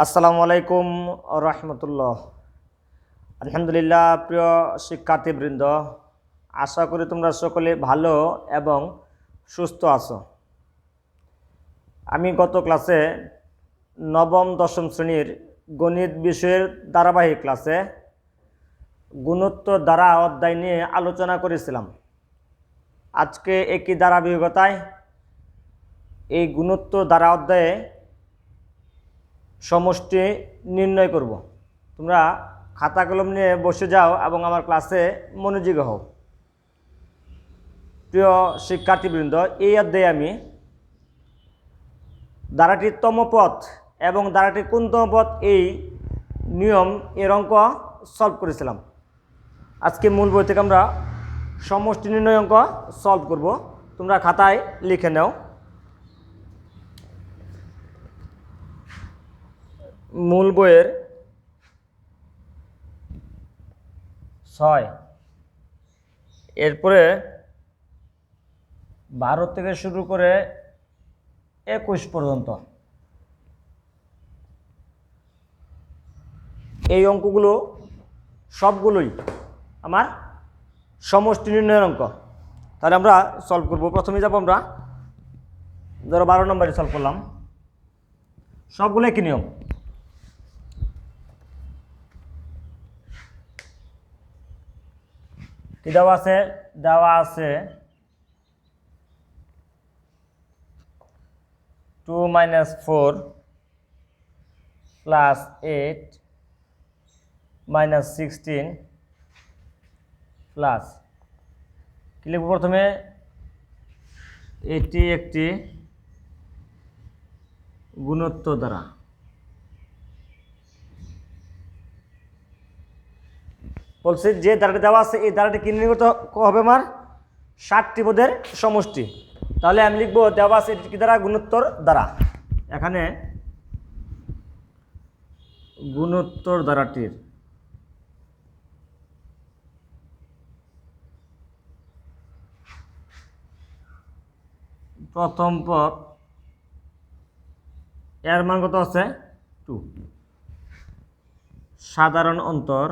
আসসালামু আলাইকুম রহমতুল্লাহ। আলহামদুলিল্লাহ। প্রিয় শিক্ষার্থীবৃন্দ, আশা করি তোমরা সকলে ভালো এবং সুস্থ আছো। আমি গত ক্লাসে নবম দশম শ্রেণীর গণিত বিষয়ের ধারাবাহিক ক্লাসে গুণোত্তর দ্বারা অধ্যায় নিয়ে আলোচনা করেছিলাম। আজকে একই ধারাবাহিকতায় এই গুণোত্তর দ্বারা অধ্যায়ে সমষ্টি নির্ণয় করব। তোমরা খাতা কলম নিয়ে বসে যাও এবং আমার ক্লাসে মনোযোগী হও। প্রিয় শিক্ষার্থীবৃন্দ, এই অধ্যায়ে আমি দ্বারাটির তমপদ এবং দ্বারাটির কোনতম পদ এই নিয়ম এর অঙ্ক সলভ করেছিলাম। আজকে মূল বই থেকে আমরা সমষ্টি নির্ণয় অঙ্ক সলভ করব। তোমরা খাতায় লিখে নাও। মূল বইয়ের 6, এরপরে 12 থেকে শুরু করে 21 পর্যন্ত এই অঙ্কগুলো সবগুলোই আমার সমষ্টি নির্ণয়ের অঙ্ক। তাহলে আমরা সলভ করব। প্রথমে যাব আমরা, ধরো 12 নম্বরে সলভ করলাম। সবগুলো একই নিয়ম। কি দেওয়া আছে? দেওয়া আছে 2 - 4 + 8 - 16 প্লাস, কি লিখব প্রথমে? এটি একটি গুণোত্তর দ্বারা। বলছে যে দ্বারাটি দেওয়া আছে এই দ্বারাটি কি নির্ণয় করতে হবে? আমার 60টি পদের সমষ্টি। তাহলে আমি লিখব দেওয়া আছে এটি কি দ্বারা? গুণোত্তর দ্বারা। এখানে গুণোত্তর দ্বারাটির প্রথম পদ এর মান কত আছে? 2। সাধারণ অন্তর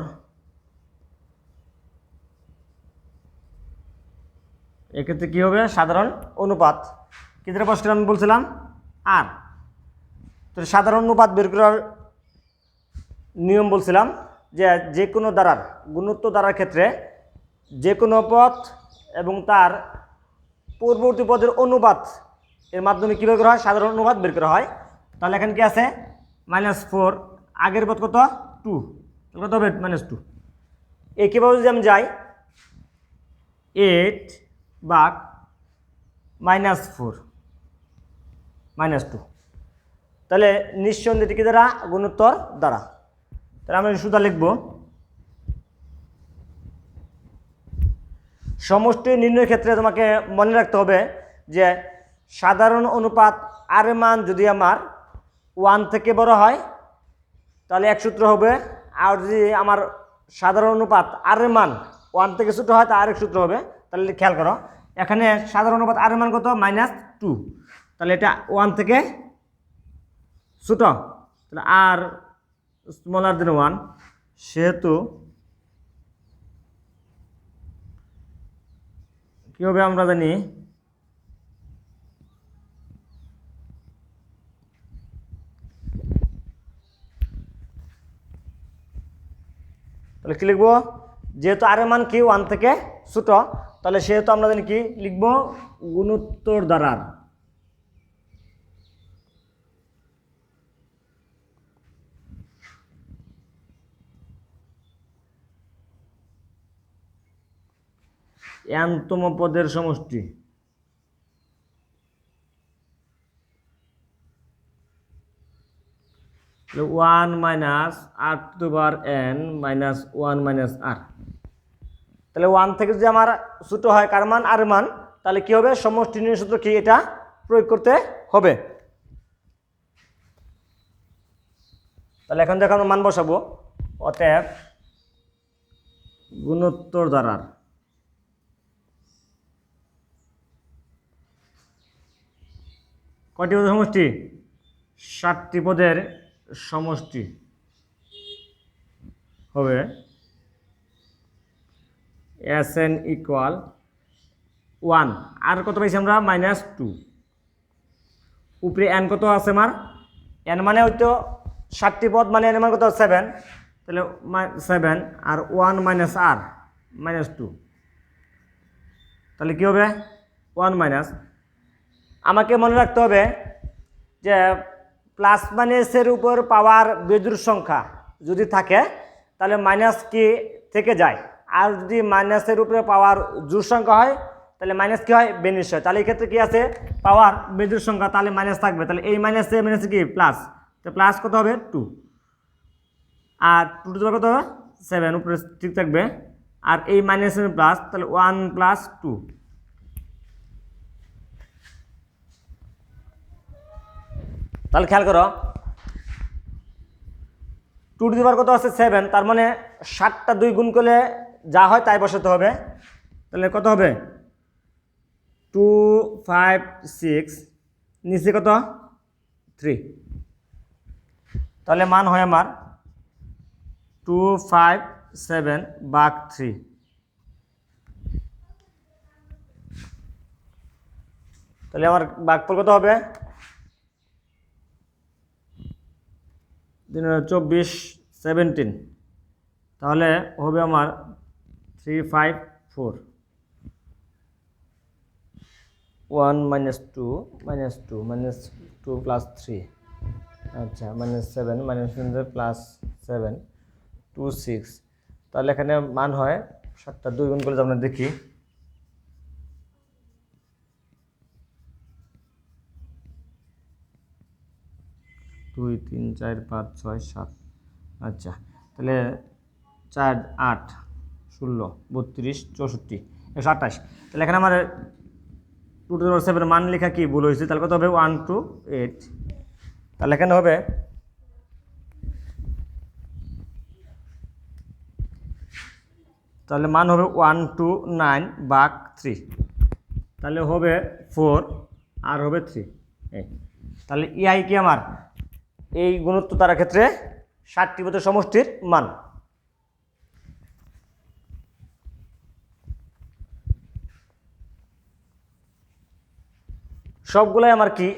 এক্ষেত্রে কী হবে? সাধারণ অনুপাত। কী দ্বারা প্রশ্ন আমি বলছিলাম? আর তো সাধারণ অনুপাত বের করার নিয়ম বলছিলাম যে কোনো দ্বারার গুণোত্তর দ্বারার ক্ষেত্রে যে কোনো পদ এবং তার পূর্ববর্তী পদের অনুপাত এর মাধ্যমে কী বের করা হয়? সাধারণ অনুপাত বের করা হয়। তাহলে এখানে কি আছে? -4, আগের পদ কত? 2, কত হবে? -2। একইভাবে যদি আমি যাই 8 ভাগ -4 -2, তাহলে নিঃসন্দেহে কি দ্বারা? গুণোত্তর দ্বারা। তাহলে আমরা সুদা লিখব সমষ্টি নির্ণয়ের ক্ষেত্রে তোমাকে মনে রাখতে হবে যে সাধারণ অনুপাত আর এর মান যদি আমার 1 থেকে বড় হয় তাহলে এক সূত্র হবে, আর যদি আমার সাধারণ অনুপাত আর এর মান 1 থেকে ছোট হয় তা আরেক সূত্র হবে। তাহলে খেয়াল করো, এখানে সাধারণ অনুপাত আর এর মান কত? -2। তাহলে এটা 1 থেকে ছোট, তাহলে আর স্মলার দেন 1, সেহেতু কি হবে আমরা জানি তাহলে কি লিখবো? যেহেতু আর এর মান কি 1 থেকে ছোট, তাহলে সেহেতু আমরা জানি কি লিখব? গুণোত্তর দ্বারার n-তম পদের সমষ্টি। 1 - r⁻n - 1 - r। তাহলে 1 থেকে যদি আমার ছোট হয় কার মান? আর মান, তাহলে কি হবে? সমষ্টি নির্ণয় সূত্র কি? এটা প্রয়োগ করতে হবে। তাহলে এখন দেখো আমরা মান বসাবো। অতএব গুণোত্তর দ্বারার কয়টি পদের সমষ্টি? 60টি পদের সমষ্টি হবে Sn ইকুয়াল 1 আর কত পাইছি আমরা -2 উপরে n কত আছে আমার n মানে হয়তো 60টি পদ মানে n মান কত 7 তাহলে 7 আর 1 মাইনাস r -2 তাহলে কি হবে 1 মাইনাস আমাকে মনে রাখতে হবে যে প্লাস মাইনাসের উপর পাওয়ার বিজোড় সংখ্যা যদি থাকে তাহলে মাইনাস কি থেকে যায় আর যদি মাইনাসের উপরে পাওয়ার জোড় সংখ্যা হয় তাহলে মাইনাস কি হয় বেনিস হয় তাহলে এই ক্ষেত্রে কি আছে পাওয়ার বিজোড় সংখ্যা তাহলে মাইনাস থাকবে তাহলে এই মাইনাসে মাইনাসে কি প্লাস তো প্লাস কত হবে 2 আর 2 টু দি পাওয়ার কত হবে 7 উপরে ঠিক থাকবে আর এই মাইনাসের প্লাস তাহলে 1 প্লাস 2 তাহলে খেয়াল করো 2 টু দি পাওয়ার কত আছে 7 তার মানে 7টা 2 গুণ করলে যা হয় তাই বসাতে হবে তাহলে কত হবে 2 5 6 নিচে কত 3 তাহলে মান হয় আমার 2 5 7 ভাগ 3 তাহলে আমার ভাগফল কত হবে 24 17 তাহলে হবে আমার 354 1 minus 2 minus 2 minus 2 plus 3 আচ্ছা minus 7 minus 7 plus 7 2 6 তাহলে এখানে মান হয় 7টা 2 গুণ করলে আমরা দেখি দুই 3 4 5 6 7 আচ্ছা তাহলে 4 8 16 32 64 128 তাহলে এখানে আমার 2 টু দি পাওয়ার 7 মান লেখা কি ভুল হয়েছে তাহলে কত হবে 1 টু 8 তাহলে এখানে হবে তাহলে মান হবে 1 টু 9 ভাগ 3 তাহলে হবে 4 আর হবে 3 তাহলে ইআই কি আমার এই গুণোত্তর তারার ক্ষেত্রে 60টি পদের সমষ্টির মান সবগুলাই আমার কি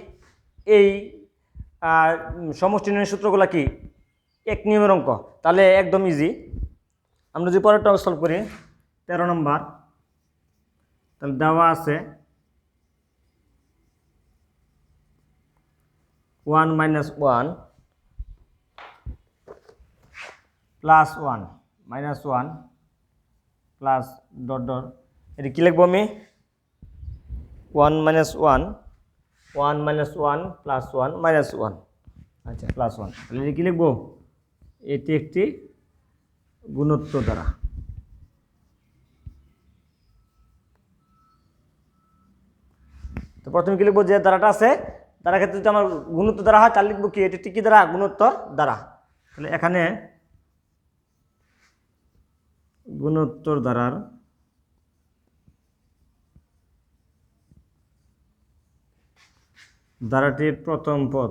এই সমষ্টি নির্ণয় সূত্রগুলো কি এক নিয়মের অঙ্ক তাহলে একদম ইজি আমরা যদি পরেরটা সলভ করি 13 নম্বর তাহলে দেওয়া আছে 1 minus 1 plus 1 minus 1 plus dot dot এটা কি লিখবো আমি 1 minus 1 1 minus 1 plus 1 minus 1 আচ্ছা প্লাস 1 তাহলে এটা কি লিখবো এটি একটি গুণোত্তর দ্বারা তো প্রথমে কি লিখবো যে দ্বারাটা আছে দ্বারা ক্ষেত্রে যদি আমার গুণোত্তর দ্বারা হয় তাহলে লিখবো কি এটি কি দ্বারা গুণোত্তর দ্বারা তাহলে এখানে গুণোত্তর দ্বারার দ্বারাটির প্রথম পদ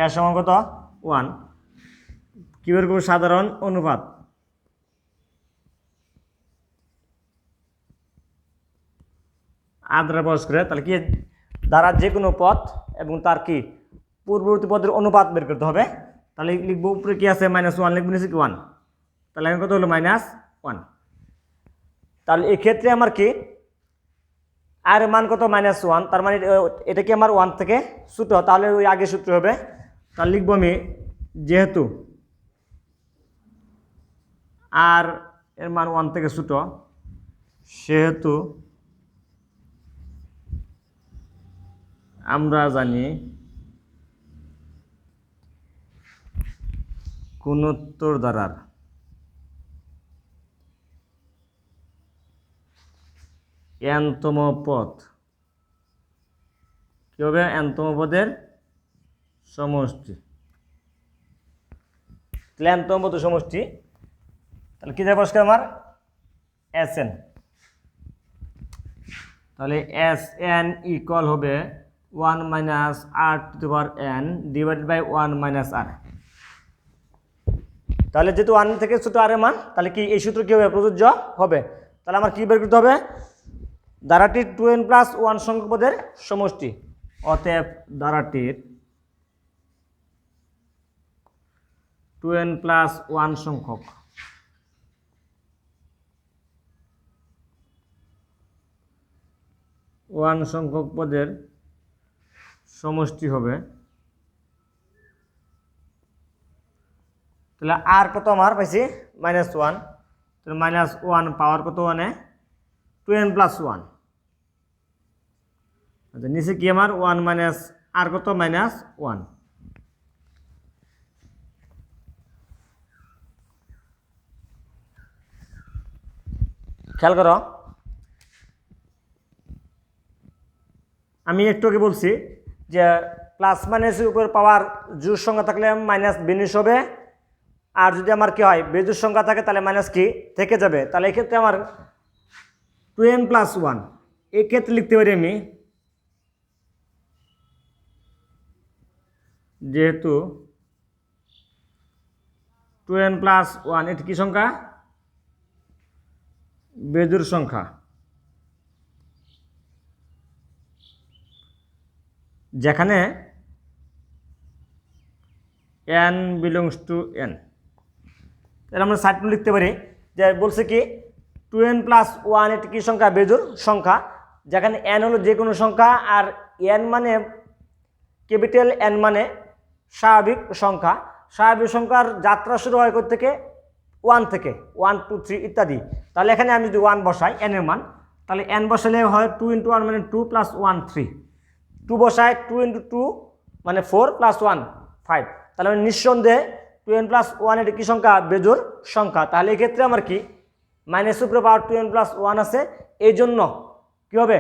এর সমান কত 1 কি বের করব সাধারণ অনুপাত দ্বারা প্রকাশ করে তাহলে কি দ্বারা যে কোনো পদ এবং তার কি পূর্ববর্তী পদের অনুপাত বের করতে হবে তাহলে লিখবো উপরে কি আছে -1 লিখবো নিচে কি 1 তাহলে এখন কত হলো -1 তাহলে এই ক্ষেত্রে আমার কি আর মান কত -1 তার মানে এটা কি আমার 1 থেকে ছোট তাহলে ওই আগে সূত্র হবে তাহলে লিখবো আমি যেহেতু আর এর মান 1 থেকে ছোট সেহেতু আমরা জানি গুণোত্তর দ্বারার n-তম পদ কি হবে n-তম পদের সমষ্টি তাহলে n-তম পদের সমষ্টি তাহলে কি যায় পরিষ্কার আমার Sn তাহলে Sn ইকুয়াল হবে 1 minus R to the power n divided by 1 minus R. তাহলে যেহেতু 1 থেকে ছোট আর এর মান, তাহলে কি এই সূত্র কি হবে? প্রযোজ্য হবে। তাহলে আমার কি বের করতে হবে? ধারাটির 2n প্লাস 1 সংখ্যক পদের সমষ্টি। অতএব ধারাটির 2n প্লাস 1 সংখ্যক পদের সমষ্টি হবে। তাহলে আর কত আমার পাইছি? -1। তাহলে -1 পাওয়ার কত 1 2n প্লাস 1। আচ্ছা, নিচে কি আমার 1 মাইনাস আর কত? -1। খেয়াল করো, আমি একটু আগে বলছি যে প্লাস মাইনাসের উপর পাওয়ার জোড় সংখ্যা থাকলে মাইনাস বিনিশ হবে, আর যদি আমার কি হয় বেজোড় সংখ্যা থাকে তাহলে মাইনাস কি থেকে যাবে। তাহলে এক্ষেত্রে আমার 2n প্লাস 1 এক্ষেত্রে লিখতে পারি আমি, যেহেতু 2n প্লাস 1 এটি কি সংখ্যা? বেজোড় সংখ্যা। যেখানে n বিলংস টু n। তাহলে আমরা সাইড লিখতে পারি যে বলছে কি 2n প্লাস 1 এটি কি সংখ্যা? বেজোড় সংখ্যা। যেখানে n হলো যে কোনো সংখ্যা, আর n মানে ক্যাপিটাল n মানে স্বাভাবিক সংখ্যা। স্বাভাবিক সংখ্যার যাত্রা শুরু হয় থেকে 1 থেকে 1 2 3 ইত্যাদি। তাহলে এখানে আমি যদি 1 বসাই n এর মান, তাহলে n বসালে হয় 2 × 1 মানে 2 প্লাস 1 3। 2 বসায় 2 × 2 মানে 4 প্লাস 1 5। তাহলে আমি নিঃসন্দেহে 2n প্লাস 1 এটি কি সংখ্যা? বেজোড় সংখ্যা। তাহলে এক্ষেত্রে আমার কি মাইনাস উপরে পাওয়ার 2n প্লাস 1 আছে, এই জন্য কী হবে?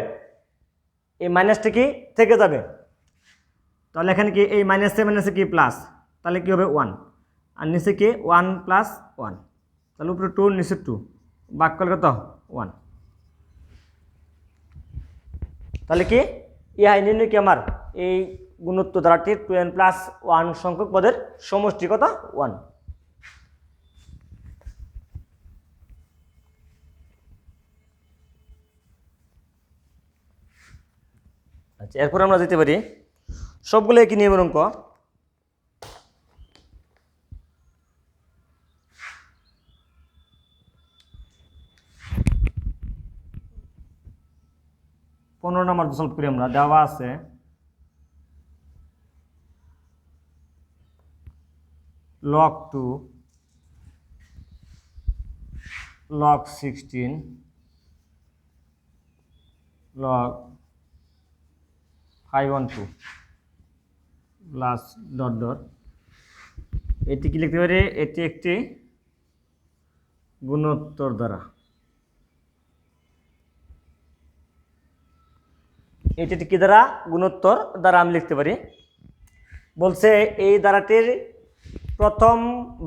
এই মাইনাসটা কি থেকে যাবে। তাহলে এখানে কি এই মাইনাসে মাইনাসে কি প্লাস, তাহলে কি হবে 1, আর নিচে কি 1 প্লাস 1। তাহলে উপরে 2 নিচে 2, ভাগ করলে কত? 1। তাহলে কি ইহাই নির্ণয় কি আমার এই গুণোত্ত ধারাটির 2n প্লাস 1 সংখ্যক পদের সমষ্টি কত? 1। আচ্ছা, এরপর আমরা যেতে পারি সবগুলো একই নিয়মের অঙ্ক। পনেরো নম্বর সলভ করি আমরা। দেওয়া আছে log 2 log 16 log 512 plus dot dot. এটি কি লিখতে পারি? এটি একটি গুণোত্তর দ্বারা। এটি কি দ্বারা? গুণোত্তর দ্বারা আমি লিখতে পারি। বলছে এই ধারাটির প্রথম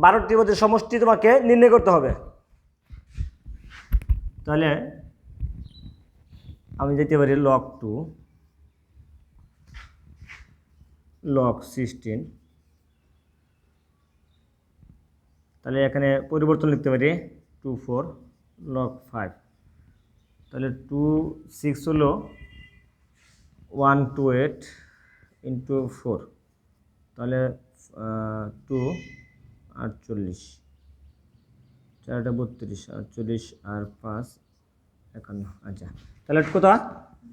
12টি পদের সমষ্টি তোমাকে নির্ণয় করতে হবে। তাহলে আমি যেতে পারি log 2 log 16। তাহলে এখানে পরিবর্তন লিখতে পারি 2 4 log 5। তাহলে 2 6 হলো 128 ইন্টু 4, তাহলে 2 48 4টা 32 48 আর 5 51। আচ্ছা, তাহলে কত?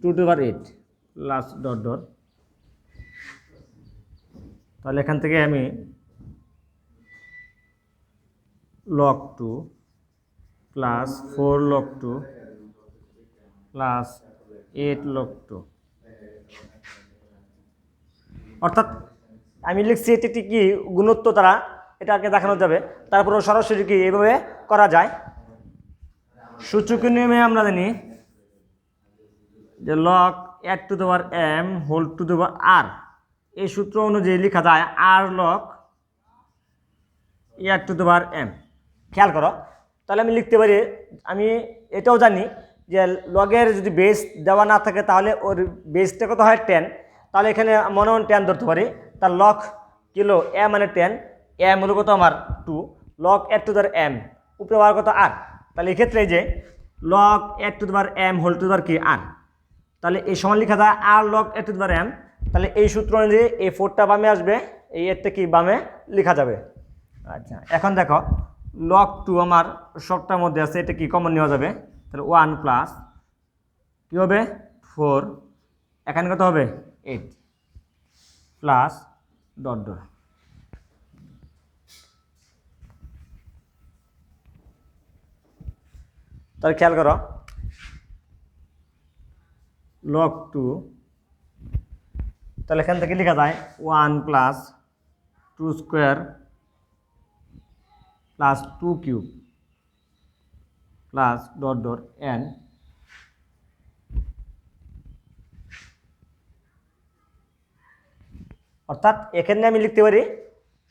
2/8 প্লাস ডট ডট। তাহলে এখান থেকে আমি log 2 plus 4 log 2 plus 8 log 2, অর্থাৎ আমি লিখছি এটি কি গুণোত্তর দ্বারা এটাকে দেখানো যাবে। তারপরে সরাসরি কি এইভাবে করা যায়। সূচকীয় নিয়মে আমরা জানি যে log add to the power m whole to the power r, এই সূত্র অনুযায়ী লেখা যায় r log add to the power m। খেয়াল করো, তাহলে আমি লিখতে পারি, আমি এটাও জানি যে লগের যদি বেস দেওয়া না থাকে তাহলে ওর বেসটা কত হয়? 10। তাহলে এখানে মনে মনে 10 ধরতে পারি। তার লগ কিলো এ মানে 10, এম হলো কত আমার 2, log A to the M উপরে পাওয়ার কত আর। তাহলে এক্ষেত্রে এই যে log A to the M whole to the কি আর, তাহলে এই সমান লেখা যায় R log A to the M. তাহলে এই সূত্র অনুযায়ী এই 4টা বামে আসবে, এই এরটা কি বামে লেখা যাবে। আচ্ছা এখন দেখো লগ 2 আমার সবটার মধ্যে আছে, এটা কি কমন নেওয়া যাবে, তাহলে 1 প্লাস কী হবে 4, এখানে কত হবে 8 প্লাস ডট ডট। তাহলে খেয়াল করো লগ 2, তাহলে এখান থেকে লেখা যায় 1 plus 2 square plus 2 cube plus dot dot N, অর্থাৎ এখানে আমি লিখতে পারি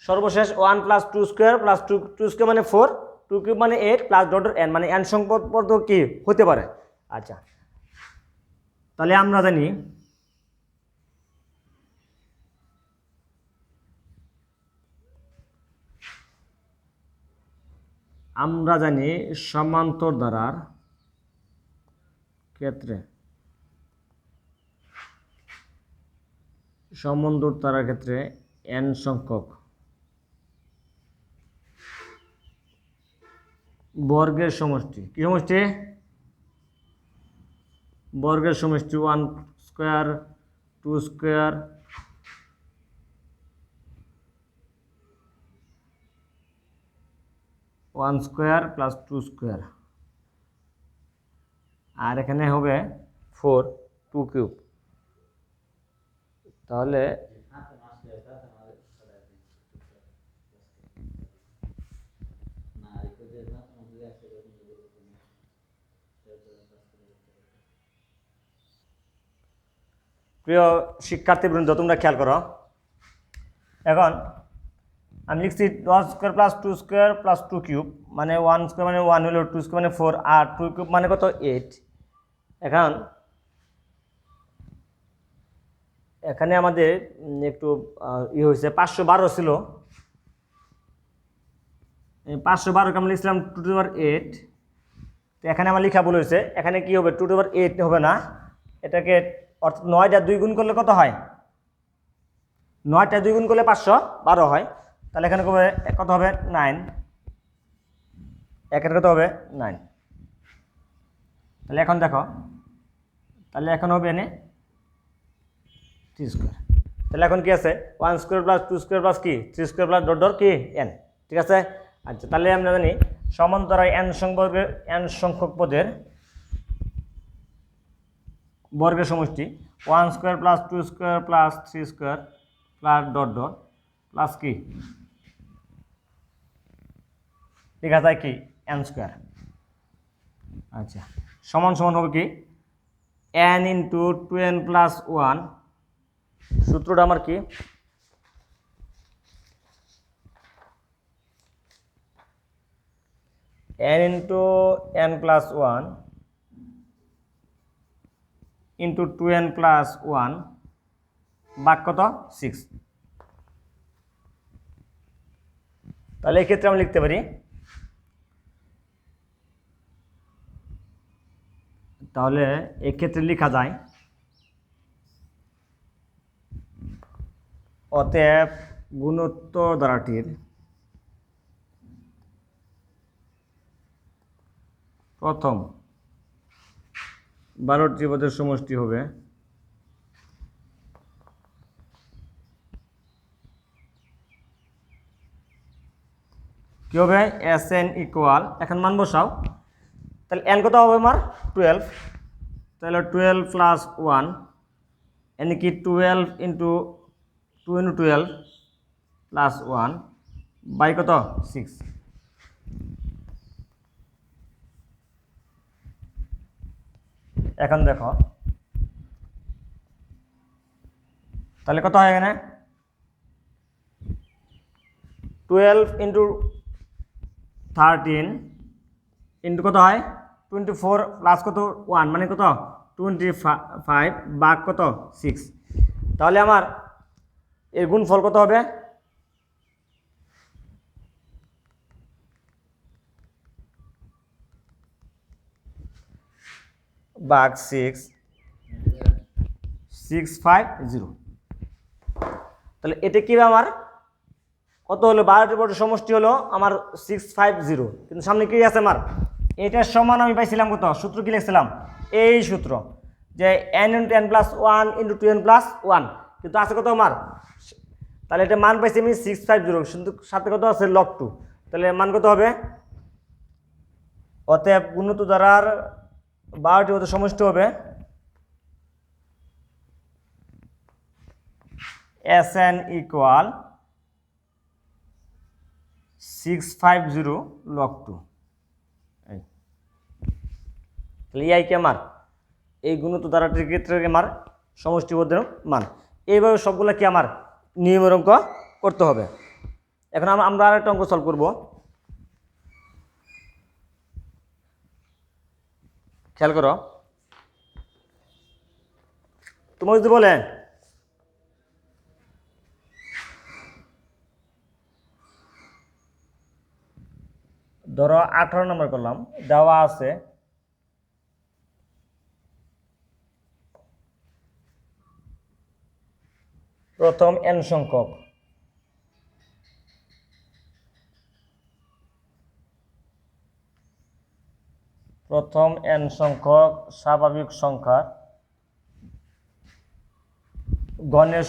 সর্বশেষ 1 প্লাস 2 স্কোয়ার প্লাস 2 স্কোয়ার মানে 4, 2 কিউব মানে 8 প্লাস ডট ডট এন মানে এন সংখ্যক পদ কি হতে পারে। আচ্ছা তাহলে আমরা জানি সমান্তর ধারার ক্ষেত্রে n সংখ্যক বর্গের সমষ্টি, কি সমষ্টি, বর্গের সমষ্টি 1 square 2 square one square plus 2 square, আর এখানে হবে 4 2 কিউব। তাহলে প্রিয় শিক্ষার্থীবৃন্দ তোমরা খেয়াল করো, এখন আমি লিখছি 1 square plus 2 square plus 2 cube মানে 1 স্কোয়ার মানে 1 হলো, 2 স্কোয়ার মানে 4 আর 2 কিউব মানে কত 8। এখন এখানে আমাদের একটু হয়েছে 512 ছিল, 512কে আমি লিখছিলাম 2 টু পাওয়ার 8, তো এখানে আমার লেখা ভুল হয়েছে, এখানে কি হবে 2 টু পাওয়ার 8 হবে না, এটাকে অর্থাৎ 9টা 2 গুণ করলে কত হয়, 9টা 2 গুণ করলে 512 হয়। তাহলে এখানে কত হবে 9, একের কত হবে 9। তাহলে এখন দেখো, তাহলে এখন হবে এনে 3 স্কোয়ার, তাহলে এখন কি আছে 1 স্কোয়ার প্লাস 2 স্কোয়ার প্লাস কি 3 স্কোয়ার প্লাস ডট ডট কি n, ঠিক আছে। আচ্ছা তাহলে আমরা জানি সমান্তরাল n সংখ্যক পদের বর্গের সমষ্টি 1 square plus 2 square plus 3 square plus dot dot plus কি লেখা যায় কি n স্কোয়ার। আচ্ছা সমান সমান হবে কি n ইন্টু 2n প্লাস 1, সূত্রটা আমার কি n into n plus 1 into 2n plus 1 ভাগ কত 6। তাহলে এক্ষেত্রে আমি লিখতে পারি, তাহলে এক্ষেত্রে লেখা যায় অতএব গুণোত্তর ধারাটির প্রথম 12টি পদের সমষ্টি হবে কি হবে Sn ইকুয়াল, এখন মান বসাও, তাহলে n কত হবে আমার 12, তাহলে 12 প্লাস 1 n কি 12 ইন্টু 2 ইন্টু 12 প্লাস 1 বাই কত 6। এখন দেখো তাহলে কত হয় এখানে 12 ইন্টু 13 ইন্টু কত হয় 24 প্লাস কত 1 মানে কত 25 ভাগ কত 6, তাহলে আমার এর গুণফল কত হবে? ভাগ 6,650। তাহলে এটা কি আমার কত হলো? 12টির বড় সমষ্টি হলো আমার 650, কিন্তু সামনে কি আছে আমার? এটার সমান আমি পাইছিলাম কত? সূত্র কি লিখছিলাম? এই সূত্র যে n × n+1 × 2n+1, কিন্তু আছে কত আমার? তাহলে এটা মান পাইছি আমি 650, কিন্তু সাথে কত আছে? log 2। তাহলে মান কত হবে? অতএব গুণিত দ্বারার 12টি মতো সমষ্টি হবে Sn = 650 log 2। তাহলে এই কি আমার এই গুণিত দ্বারাটির ক্ষেত্রে আমার সমষ্টিবদ্ধ মান। এইভাবে সবগুলো কি আমার নিয়মের অঙ্ক করতে হবে। এখন আমরা আরেকটা অঙ্ক সলভ করব। খেয়াল করো, তোমার যদি বলে ধরো 18 নম্বর করলাম, দেওয়া আছে প্রথম n সংখ্যক স্বাভাবিক সংখ্যা গণের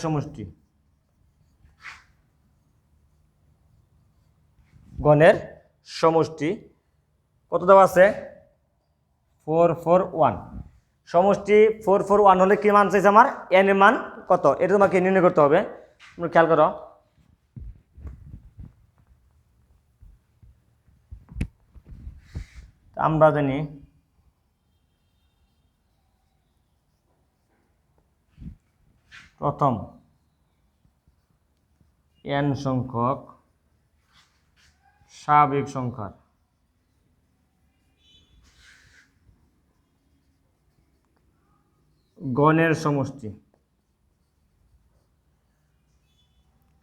সমষ্টি। কত দেওয়া আছে? 441। সমষ্টি 441 হলে কি মান চাইছে আমার? n এর মান কত? এটা তোমাকে নির্ণয় করতে হবে। তোমরা খেয়াল করো, আমরা জানি প্রথম n সংখ্যক স্বাভাবিক সংখ্যার গণের সমষ্টি।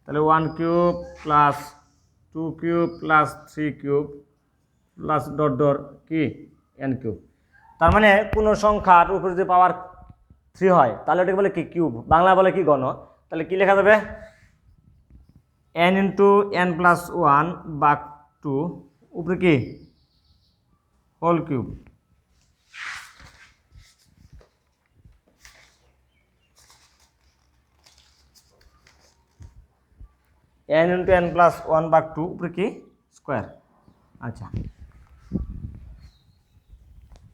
তাহলে 1 cube plus 2 cube plus 3 cube plus dot dot কি n কিউব। তার মানে কোনো সংখ্যার উপরে যদি পাওয়ার 3 হয় তাহলে ওটাকে বলে কি? কিউব। বাংলা বলে কি? গণ। তাহলে কি লেখা যাবে? n × n+1 ভাগ 2 উপরে কি? Whole cube. n × n+1 ভাগ 2 উপরে কি? স্কোয়ার। আচ্ছা,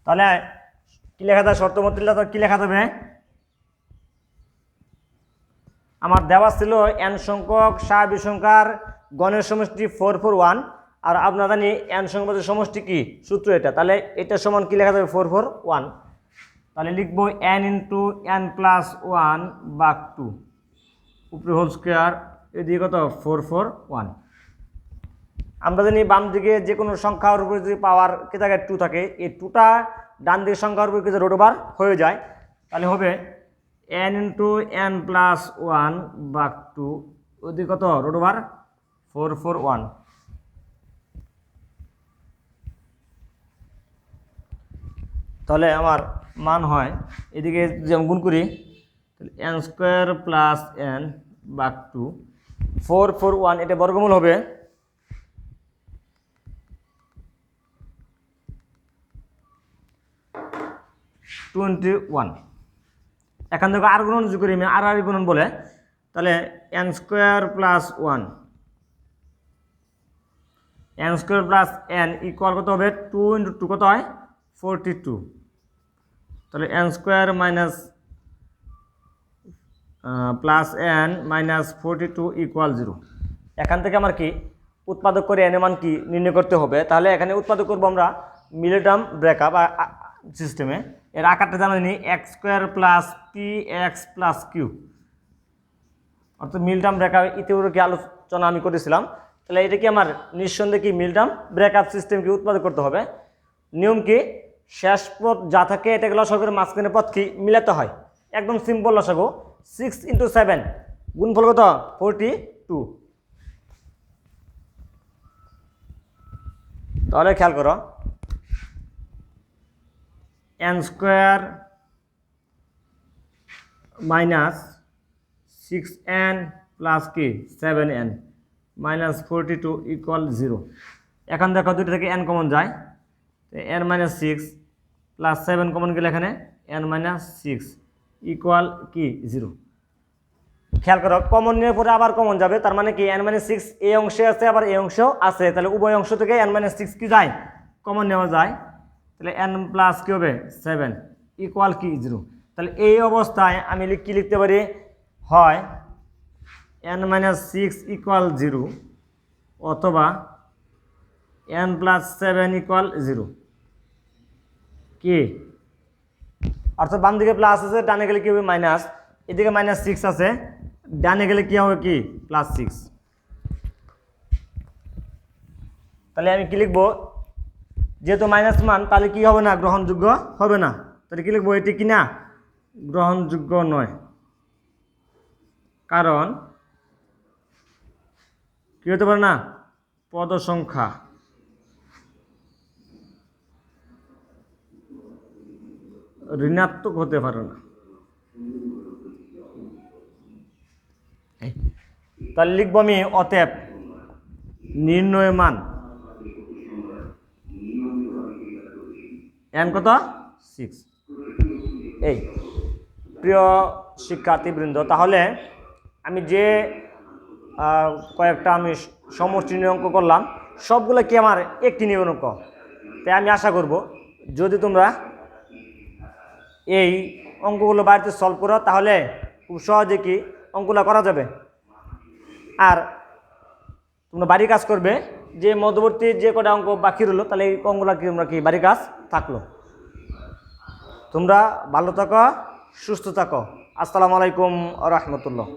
তাহলে কি লেখা যায়? শর্ত মতে কি লেখা যাবে? আমার দেওয়া ছিল n সংখ্যক স্বাভাবিক সংখ্যার গণের সমষ্টি 441, আর আপনারা জানি n সংখ্যক সমষ্টি কি? সূত্র এটা। তাহলে এটা সমান কি লেখা যাবে? 441। তাহলে লিখবো n × n+1 ভাগ 2 উপরে হোল স্কোয়ার, এদিকে কত? 441। আমরা জানি বাম দিকে যে কোনো সংখ্যার উপরে যদি পাওয়ার কে জায়গায় 2 থাকে, এই 2টা ডান দিকের সংখ্যার উপরে কিছু রোড ওভার হয়ে যায়, তাহলে হবে n × n+1 ভাগ 2, ওদিকে কত? Road over 441। তাহলে আমার মান হয়, এদিকে যেমন গুণ করি, তাহলে n² + n ভাগ 2, 441, এটা বর্গমূল হবে 21। এখান থেকে আর গুণন যোগ করি, আর গুণন বলে, তাহলে n² + 1 n² + n ইকুয়াল কত হবে? 2 × 2 কত হয়? 42। তাহলে n² - n - 42 = 0। এখান থেকে আমার কি উৎপাদক করে n এর মান কি নির্ণয় করতে হবে। তাহলে এখানে উৎপাদক করবো আমরা মিডল টার্ম ব্রেকআপ সিস্টেমে। এর আকারটা জানি x² + px + q, অর্থাৎ মিডল টার্ম ব্রেকআপ ইতিপূর্বে কি আলোচনা আমি করেছিলাম। তাহলে এটা কি আমার নিঃসন্দেহে কি মিডল টার্ম ব্রেকআপ সিস্টেমকে উৎপাদক করতে হবে। নিয়ম কি? শেষ পথ যা থাকে এটাকে লসাগু করে মাঝখানে পথ কি মিলাতে হয়। একদম সিম্পল লসাগু। 6 ইন্টু 7 গুণফল কত 42। তাহলে খেয়াল করো n square minus 6n plus কি 7n মাইনাস 42 ইকুয়াল 0। এখন দেখো দুটো থেকে n কমন যায়, n মাইনাস 6 প্লাস 7 কমন গেলে এখানে n মাইনাস 6 ইকুয়াল কি 0। খেয়াল করো কমন নিয়ে পরে আবার কমন যাবে, তার মানে কি n মাইনাস 6 এই অংশে আছে আবার এই অংশেও আছে, তাহলে উভয় অংশ থেকে n মাইনাস 6 কি যায় কমন নেওয়া যায়, তাহলে n প্লাস কি হবে 7 ইকুয়াল কি 0। তাহলে এই অবস্থায় আমি কি লিখতে পারি, হয় n মাইনাস 6 ইকুয়াল 0 অথবা n প্লাস 7 ইকুয়াল 0 কি, অর্থাৎ বাম দিকে প্লাস আছে ডানে গেলে কি হবে মাইনাস, এদিকে মাইনাস 6 আছে ডানে গেলে কি হবে কি প্লাস 6। তাহলে আমি কি লিখবো, যেহেতু মাইনাস মান তাহলে কি হবে না গ্রহণযোগ্য হবে না, তাহলে কি লিখবো এটি কি না গ্রহণযোগ্য নয়, কারণ কি হতে পারে না পদ সংখ্যা ঋণাত্মক হতে পারে না। তাহলে লিখবো আমি অতএব নির্ণয় মান n কত 6। এই প্রিয় শিক্ষার্থীবৃন্দ, তাহলে আমি যে কয়েকটা আমি সমষ্টি নিয়ে অঙ্ক করলাম সবগুলো কি আমার একটি নিয়মের অঙ্ক, তাই আমি আশা করব যদি তোমরা এই অঙ্কগুলো বাড়িতে সলভ করো তাহলে খুব সহজে কি অঙ্কগুলো করা যাবে। আর তোমরা বাড়ির কাজ করবে যে মধ্যবর্তী যে কটা অঙ্ক বাকি রইলো তাহলে এই অঙ্কগুলো কি তোমরা কি বাড়ির কাজ থাকলো। তোমরা ভালো থাকো, সুস্থ থাকো। আসসালামু আলাইকুম ওয়া রাহমাতুল্লাহ।